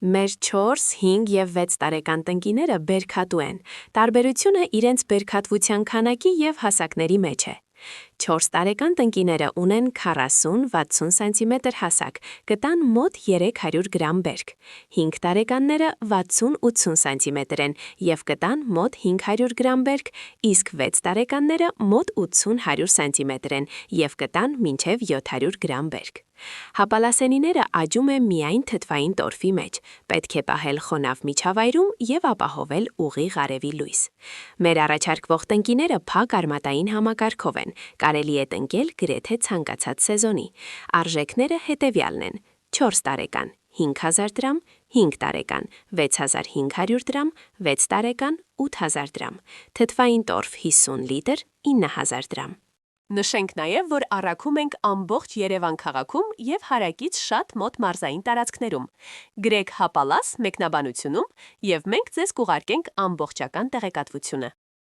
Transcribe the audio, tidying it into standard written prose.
Մեր 4, 5 և 6 տարեկան տնկիները բերքատու են, տարբերությունը իրենց բերքատվության քանակի և հասակների մեջ է։ 4 տարեկան տնկիները ունեն 40-60 սանտիմետր հասակ, կտան մոտ 300 գրամ բերք, 5 տարեկանները 60-80 սանտիմետր են և կտան մոտ 500 գրամ բերք, իսկ 6 տարեկանները մոտ 80-100 սանտիմետր են և կտան մինչև 700 գրամ բերք։ Հապալասենիները աճում են միայն թթվային տորֆի մեջ, պետք է պահել խոնավ միջավայրում և ապահովել ուղիղ արևի լույս։ Մեր առաջարկվող տնկիները փակ արմատային համակարգով են, կարելի է տնկել գրեթե ցանկացած սեզոնի։ Արժեքները հետևյալն են՝ 4 տարեկան 5000 դրամ, 5 տարեկան 6500 դրամ, 6 տարեկան 8000 դրամ, թթվային տորֆ 50 լիտր 9000 դրամ։ Նշենք նաև, որ առաքում ենք ամբողջ Երևան քաղաքում և հարակից շատ մոտ մարզային տարածքներում։ Գրեք Հապալաս մեկնաբանությունում, և մենք ձեզ կուղարկենք ամբողջական տեղեկատվությունը։